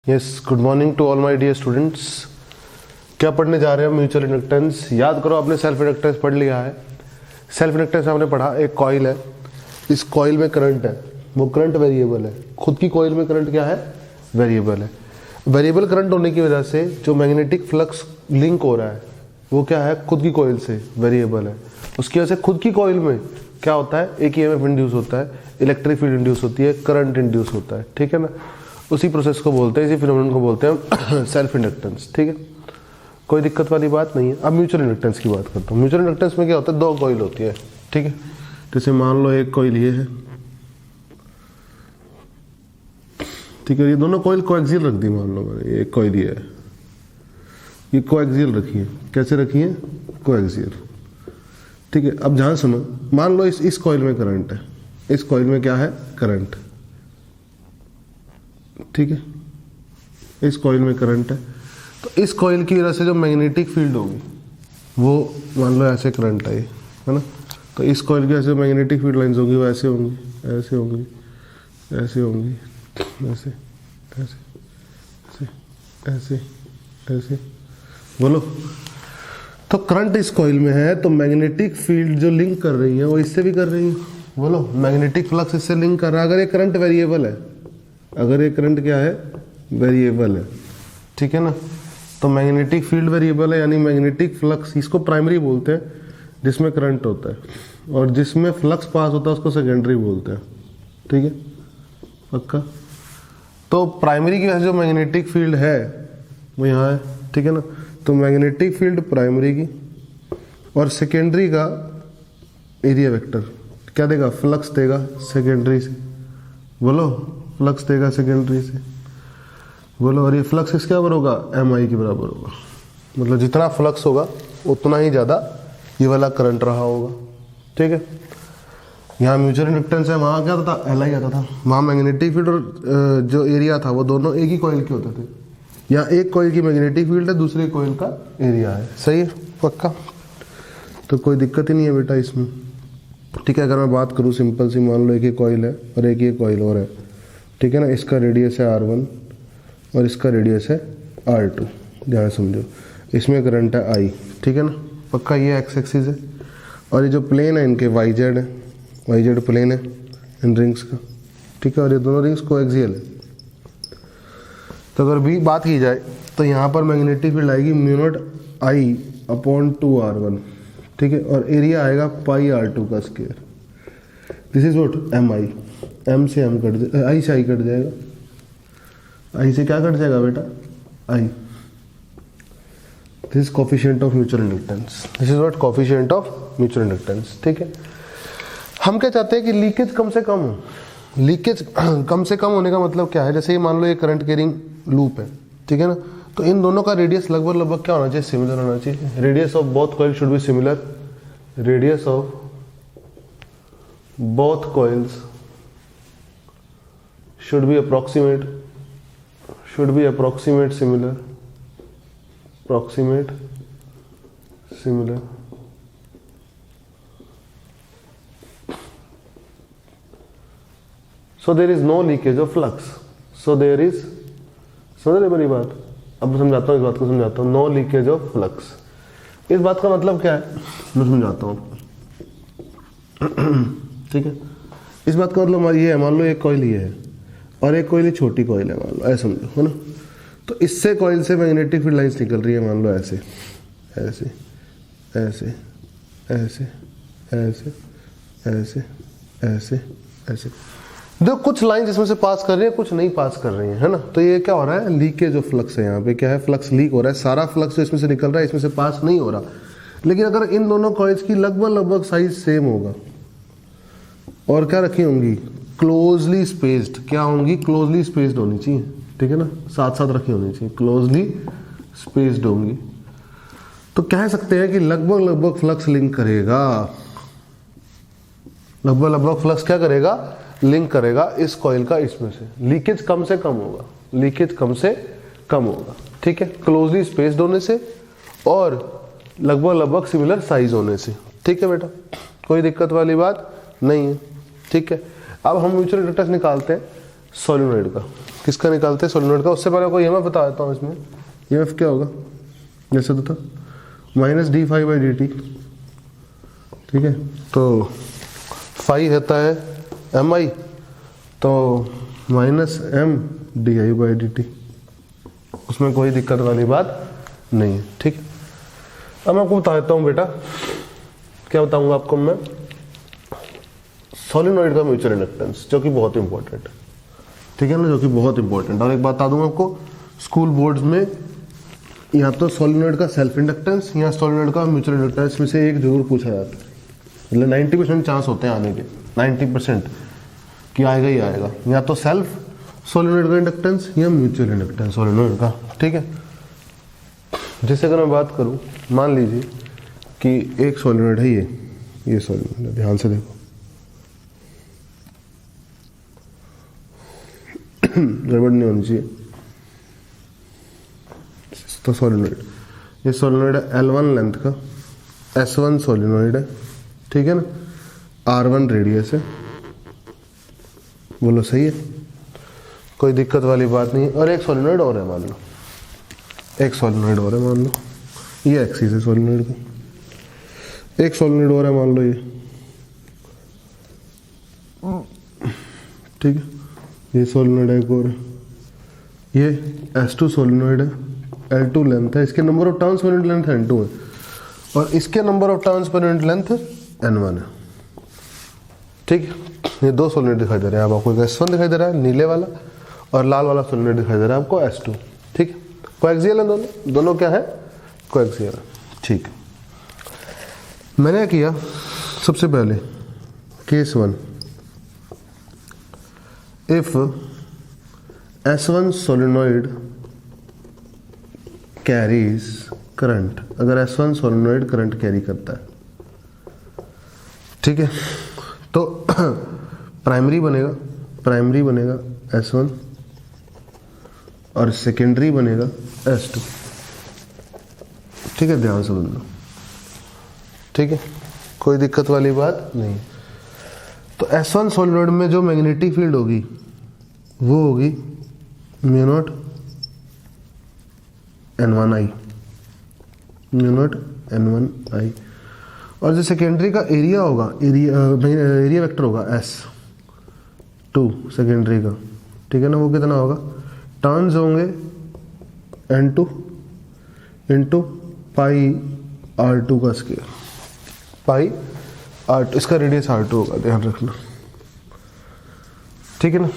Yes, good morning to all my dear students. क्या पढ़ने जा रहे हैं? Mutual inductance. याद करो, आपने सेल्फ इंडक्टेंस पढ़ लिया है। सेल्फ इंडक्टेंस आपने पढ़ा, एक कॉइल है, इस कॉइल में करंट है, वो करंट वेरिएबल है। खुद की कॉइल में करंट क्या है? वेरिएबल है। वेरिएबल करंट होने की वजह से जो मैग्नेटिक फ्लक्स लिंक हो रहा है वो क्या है? खुद की कॉइल से वेरिएबल है। उसकी वजह से खुद की कॉइल में क्या होता है? एक ईएमएफ इंड्यूस होता है, इलेक्ट्रिक फील्ड इंड्यूस होती है, करंट इंड्यूस होता है। ठीक है ना? उसी प्रोसेस को बोलते हैं, इसी फिनोमेनन को बोलते हैं सेल्फ इंडक्टेंस। ठीक है, कोई दिक्कत वाली बात नहीं है। अब म्यूचुअल इंडक्टेंस की बात करता हूँ। म्यूचुअल इंडक्टेंस में क्या होता है? दो कॉइल होती है। ठीक है, जैसे मान लो एक कॉइल ये है, ठीक है, ये दोनों कॉइल कोएक्सियल रख दी। मान लो मैंने एक कॉइल ये है, ये कोएक्सियल रखी है। कैसे रखी है? कोएक्सियल। ठीक है, अब जहां सुनो, मान लो इस कॉइल में करंट है, इस कॉइल में क्या है? करंट। ठीक है, इस कॉइल में करंट है, तो इस कॉइल की वजह से जो मैग्नेटिक फील्ड होगी वो मान लो ऐसे करंट है ना, तो इस कॉइल की वजह से मैग्नेटिक फील्ड लाइंस होंगी वो ऐसे होंगी, ऐसे होंगी, ऐसे होंगी, ऐसे ऐसे ऐसे ऐसे ऐसे। बोलो, तो करंट इस कॉइल में है, तो मैग्नेटिक फील्ड जो लिंक कर रही है वो इससे भी कर रही है। बोलो, मैग्नेटिक फ्लक्स इससे लिंक कर रहा है। अगर ये करंट वेरिएबल है, अगर ये करंट क्या है? वेरिएबल है। ठीक है ना? तो मैग्नेटिक फील्ड वेरिएबल है, यानी मैग्नेटिक फ्लक्स, इसको प्राइमरी बोलते हैं जिसमें करंट होता है, और जिसमें फ्लक्स पास होता है उसको सेकेंडरी बोलते हैं। ठीक है, पक्का? तो प्राइमरी की वजह से जो मैग्नेटिक फील्ड है वो यहाँ है। ठीक है ना? तो मैग्नेटिक फील्ड प्राइमरी की, और सेकेंडरी का एरिया वेक्टर क्या देगा? फ्लक्स देगा सेकेंडरी से। बोलो, फ्लक्स देगा सेकेंडरी से। बोलो, और ये फ्लक्स किसके बराबर होगा? MI के बराबर होगा। मतलब जितना फ्लक्स होगा उतना ही ज़्यादा ये वाला करंट रहा होगा। ठीक है, यहाँ म्यूचुअल इंडक्टेंस है, वहाँ क्या था? LI आता था। वहाँ मैग्नेटिक फील्ड और जो एरिया था वो दोनों एक ही कॉइल के होते थे। यहाँ एक कॉइल की मैग्नेटिक फील्ड है, दूसरे कॉइल का एरिया है। सही है? पक्का? तो कोई दिक्कत ही नहीं है बेटा इसमें। ठीक है, अगर मैं बात करूँ सिंपल सी, मान लो एक ही कॉइल है और एक ये कॉइल और है। ठीक है ना? इसका रेडियस है R1 और इसका रेडियस है R2। ध्यान समझो, इसमें करंट है I। ठीक है ना? पक्का? ये एक्स एक्सिस है, और ये जो प्लेन है इनके YZ है, YZ प्लेन है इन रिंग्स का। ठीक है, और ये दोनों रिंग्स कोएक्सियल है। तो अगर भी बात की जाए तो यहाँ पर मैग्नेटिक फील्ड आएगी μ0 I/2R1। ठीक है, और एरिया आएगा πr2 का square. This is what? MI। M से M कट जाएगा, I से I कट जाएगा। I से क्या कट जाएगा बेटा? I। This is coefficient of mutual inductance. This is what? Coefficient of mutual inductance. ठीक है, हम क्या चाहते हैं कि लीकेज कम से कम हो। लीकेज कम से कम होने का मतलब क्या है? जैसे ये मान लो ये करंट कैरिंग लूप है। ठीक है ना? तो इन दोनों का रेडियस लगभग क्या होना चाहिए? सिमिलर होना चाहिए। Radius of both coil should be similar. Radius of both coils should be approximate similar, approximate similar। So there is no leakage of flux, so there is, समझ रहे मेरी बात? अब समझाता हूँ, इस बात को समझाता हूँ। नो लीकेज ऑफ फ्लक्स, इस बात का मतलब क्या है मैं समझाता हूँ। ठीक है, इस बात का मतलब ये है, मान लो एक कॉइल ये है और एक कॉइल छोटी कॉइल है, मान लो ऐसे समझो, है ना? तो इससे कॉइल से मैग्नेटिक फील्ड लाइंस निकल रही है, मान लो ऐसे ऐसे ऐसे ऐसे ऐसे ऐसे ऐसे ऐसे। जो कुछ लाइन इसमें से पास कर रही है, कुछ नहीं पास कर रही है ना? तो ये क्या हो रहा है? लीकेज ऑफ फ्लक्स है। यहाँ पे क्या है? फ्लक्स लीक हो रहा है। सारा फ्लक्स जो इसमें से निकल रहा है इसमें से पास नहीं हो रहा। लेकिन अगर इन दोनों कॉइल्स की लगभग साइज सेम होगा और क्या रखी होंगी? Closely spaced. क्या होंगी? क्लोजली स्पेस्ड होनी चाहिए। ठीक है ना? साथ साथ रखी होनी चाहिए, क्लोजली स्पेस्ड होंगी। तो कह सकते हैं कि लगभग फ्लक्स लिंक करेगा। लगभग फ्लक्स क्या करेगा? लिंक करेगा इस कॉइल का इसमें से। लीकेज कम से कम होगा, लीकेज कम से कम होगा। ठीक है, क्लोजली स्पेस्ड होने से और लगभग सिमिलर साइज होने से। ठीक है बेटा, कोई दिक्कत वाली बात नहीं है। ठीक है, अब हम म्यूचुअल इंडक्टेंस निकालते हैं। सोलिनॉइड का। किसका निकालते हैं? सोलिनॉइड का। उससे पहले आपको ईएमएफ बता देता हूँ। इसमें ईएमएफ क्या होगा, जैसे तो था minus D phi by D T, ठीक है। तो फाई होता है एम आई, तो minus M D I by D T, उसमें कोई दिक्कत वाली बात नहीं है, ठीक है। अब मैं आपको बता देता हूँ बेटा, क्या बताऊंगा आपको मैं, सोलिनॉइड का म्यूचुअल इंडक्टेंस, जो कि बहुत इंपॉर्टेंट है, ठीक है ना, जो कि बहुत इंपॉर्टेंट। और एक बात बता दूंगा आपको, स्कूल बोर्ड्स में या तो सोलिनॉइड का सेल्फ इंडक्टेंस या सोलिनॉइड का म्यूचुअल इंडक्टेंस में से एक जरूर पूछा जाता है। मतलब 90% चांस होते हैं आने के, 90% कि आएगा ही आएगा, या तो सेल्फ सोलिनॉइड का इंडक्टेंस या म्यूचुअल इंडक्टेंस सोलिनॉइड का, ठीक है। जैसे अगर मैं बात करूं, मान लीजिए कि एक सोलिनॉइड है, ये सोलिनॉइड है, ध्यान से देखो, गड़बड़ नहीं होनी चाहिए। तो सोलिनॉइड, ये सोलिनॉइड है L1 लेंथ का, S1 सोलिनॉइड है, ठीक है ना, R1 रेडियस है, बोलो सही है, कोई दिक्कत वाली बात नहीं है। और एक सोलिनॉइड और है मान लो, एक सोलिनॉइड और है मान लो, ये एक्सिस है सोलिनॉइड की, एक सोलिनॉइड और है मान लो ये, ठीक है, ये सोलिनॉइड है एक और है, ये S2 सोलिनॉइड है, L2 लेंथ है, इसके number of turns per unit length N2 है, और इसके number of turns per unit length N1 है, ठीक है। ये दो सोलिनॉइड दिखाई दे रहे हैं, अब आपको S1 दिखाई दे रहा है नीले वाला, और लाल वाला सोलिनॉइड दिखाई दे रहा है आपको S2, ठीक है। कोएक्सियल है दोनों, दोनों क्या है? कोएक्सियल है, ठीक है। मैंने किया सबसे पहले case 1, if S1 solenoid carries current, अगर S1 सोलिनॉइड करंट कैरी करता है, ठीक है, तो प्राइमरी बनेगा S1 और सेकेंडरी बनेगा S2, ठीक है, ध्यान से समझ लो, ठीक है, कोई दिक्कत वाली बात नहीं। तो S1 सोलिनॉइड में जो मैग्नेटिक फील्ड होगी वो होगी mu naught N1I, mu naught N1I, और जो सेकेंडरी का एरिया होगा, एरिया वेक्टर होगा S2 सेकेंडरी का, ठीक है ना, वो कितना होगा, टर्न्स होंगे N2 इंटू पाई R2 का स्क्वायर, पाई R2, इसका रेडियस R2 होगा, ध्यान रखना, ठीक है ना,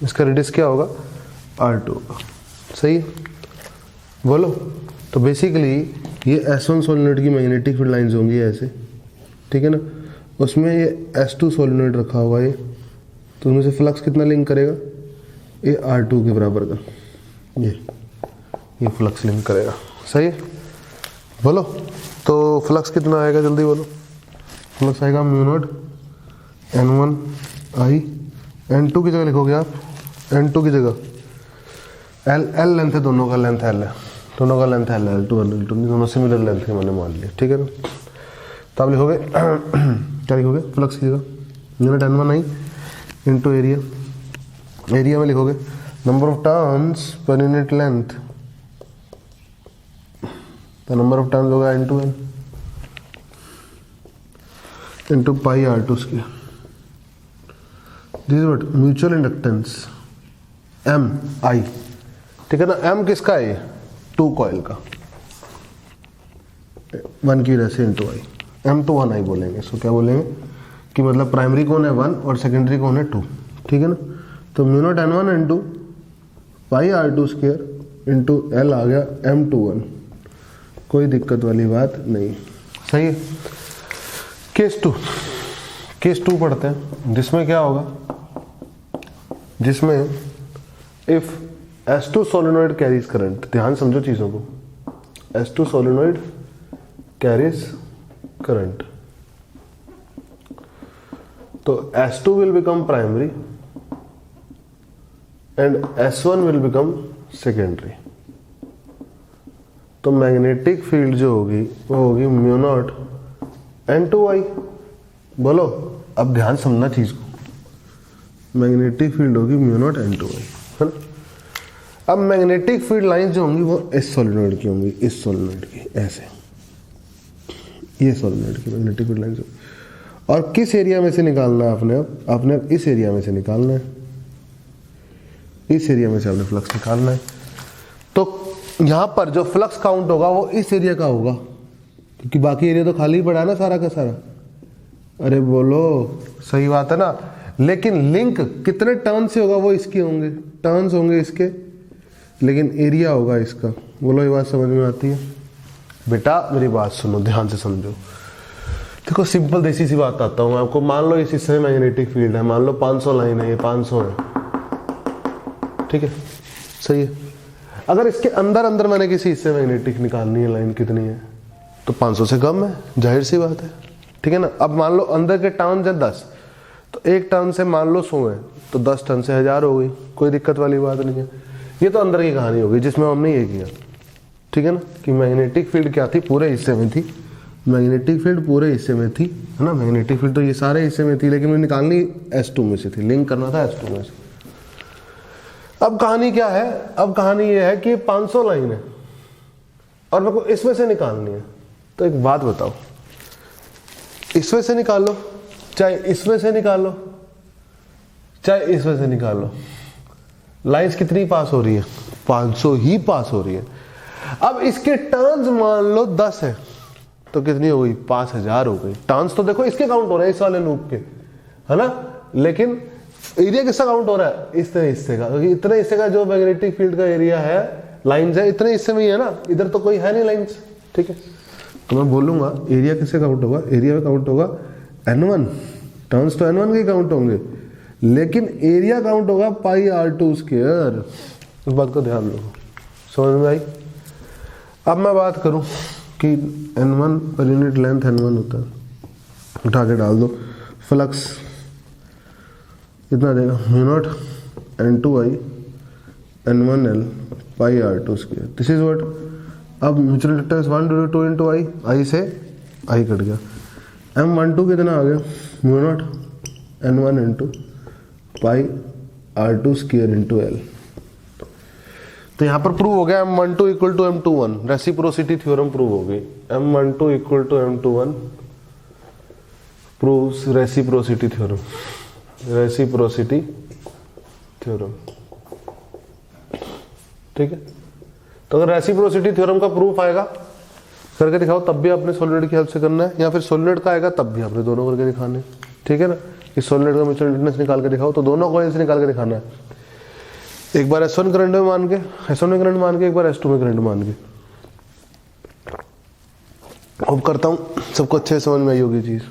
इसका रेडियस क्या होगा, R2 होगा, सही है, बोलो। तो बेसिकली ये S1 सोलिनॉइड की मैग्नेटिक फील्ड लाइंस होंगी ऐसे, ठीक है ना, उसमें ये S2 सोलिनॉइड रखा हुआ है, तो उनमें से फ्लक्स कितना लिंक करेगा, ये R2 के बराबर का, ये फ्लक्स लिंक करेगा, सही है, बोलो। तो फ्लक्स कितना आएगा, जल्दी बोलो, फ्लक्स आएगा म्यू नॉट N1I, N2 की जगह लिखोगे आप, N2 की जगह L लेंथ है, दोनों का लेंथ L है, दोनों का लेंथ L है, L2 दोनों सिमिलर लेंथ के मैंने मान लिया, ठीक है ना। तो आप लिखोगे क्या लिखोगे, फ्लक्स की जगह mu naught N1I into area, area में लिखोगे number of turns per unit length, तो नंबर ऑफ टर्न्स होगा N2N into pi R2 square, this is what mutual inductance MI, ठीक है ना। M किसका है, 2 कॉइल का, 1 की वजह से into I, M to 1I बोलेंगे, इसको क्या बोलेंगे कि मतलब प्राइमरी कौन है 1 और सेकेंडरी कौन है 2, ठीक है ना। तो mu naught N1 into pi R2 square into L आ गया M21, कोई दिक्कत वाली बात नहीं, सही है। केस 2 पढ़ते हैं, जिसमें क्या होगा, जिसमें if S2 solenoid carries current, ध्यान समझो चीजों को, S2 सोलिनॉइड कैरीज करंट, तो S2 will become primary and S1 will become secondary. तो मैग्नेटिक फील्ड जो होगी वो होगी म्यू नॉट N2I, बोलो। अब ध्यान समझना चीज को, मैग्नेटिक फील्ड होगी म्यू नॉट N2 है ना। अब मैग्नेटिक फील्ड लाइंस जो होंगी वो इस सोलेनोइड की होंगी, इस सोलेनोइड की, ऐसे ये सोलेनोइड की मैग्नेटिक फील्ड लाइंस। और किस एरिया में से निकालना है आपने? आपने अब इस एरिया में से निकालना है, इस एरिया में से आपने फ्लक्स निकालना है। तो यहां पर जो फ्लक्स काउंट होगा वो इस एरिया का होगा, क्योंकि बाकी एरिया तो खाली पड़ा है ना सारा का सारा। अरे बोलो, सही बात है ना। लेकिन लिंक कितने टर्न से होगा वो इसके होंगे, टर्न्स होंगे इसके, लेकिन एरिया होगा इसका। बोलो ये बात समझ में आती है? बेटा मेरी बात सुनो, ध्यान से समझो। देखो सिंपल देसी सी बात आता हूँ आपको। मान लो इस हिस्से में मैग्नेटिक फील्ड है, मान लो 500 लाइन है, ये 500 है, ठीक है, सही है। अगर इसके अंदर अंदर मैंने किसी हिस्से मैग्नेटिक निकालनी है, लाइन कितनी है? तो 500 से कम है, जाहिर सी बात है, ठीक है ना। अब मान लो अंदर के टर्न है 10, तो एक टर्न से मान लो 100 है, तो 10 टर्न से 1000 हो गई, कोई दिक्कत वाली बात नहीं है। ये तो अंदर की कहानी होगी जिसमें हमने ये किया, ठीक है ना, कि मैग्नेटिक फील्ड क्या थी, पूरे हिस्से में थी। मैग्नेटिक फील्ड पूरे हिस्से में थी, है ना। मैग्नेटिक फील्ड तो ये सारे हिस्से में थी, लेकिन मुझे निकालनी S2 में से थी, लिंक करना था S2 में से। अब कहानी क्या है? अब कहानी ये है कि 500 लाइन है और मेरे को इसमें से निकालनी है। तो एक बात बताओ, इसमें से निकालो, चाहे इसमें से निकालो, चाहे इसमें से निकालो, लाइंस कितनी पास हो रही है? 500 ही पास हो रही है। अब इसके टर्न्स मान लो 10 है, तो कितनी हो गई? 5000 हो गई। टर्न्स तो देखो इसके काउंट हो रहे हैं, इस वाले लूप के, है ना। लेकिन एरिया किसका काउंट हो रहा है? इतने हिस्से का, क्योंकि इतने हिस्से का जो मैग्नेटिक फील्ड का एरिया है, लाइंस है, इतने हिस्से में ही है ना, इधर तो कोई है नहीं लाइंस, ठीक है। तो मैं बोलूंगा एरिया किससे काउंट होगा? एरिया में काउंट होगा N1, टर्न्स तो N1 के काउंट होंगे, लेकिन एरिया काउंट होगा πr2 स्क्वायर। इस बात को ध्यान लो, समझ में आई? अब मैं बात करूं कि N1 per unit length N1 होता है, उठा के डाल दो, फ्लक्स कितना देगा? Mu naught N2I N1L πr2 square, this is what. अब म्यूचुअल इंडक्टेंस 1 × 2 × I, I से I कट गया। M12 कितना आ गया? Mu naught N1 × πr2 square × L। तो यहां पर प्रूव हो गया M12 = M21, reciprocity theorem prove हो गई। M12 = M21 proves reciprocity theorem, reciprocity theorem, ठीक है। तो अगर रेसिप्रोसिटी थ्योरम का प्रूफ आएगा करके दिखाओ, तब भी आपने सोलिनॉइड की हेल्प से करना है, या फिर सोलिनॉइड का आएगा तब भी आपने दोनों करके दिखाने, ठीक है ना। कि सोलिनॉइड का म्यूचुअल इंडक्टेंस निकाल के दिखाओ, तो दोनों कॉइल से निकाल के दिखाना है। एक बार S1 करंट में मान के, S1 में करंट मान के, एक बार S2 में करंट मान के। होप करता हूं सबको अच्छे से समझ में आई होगी चीज।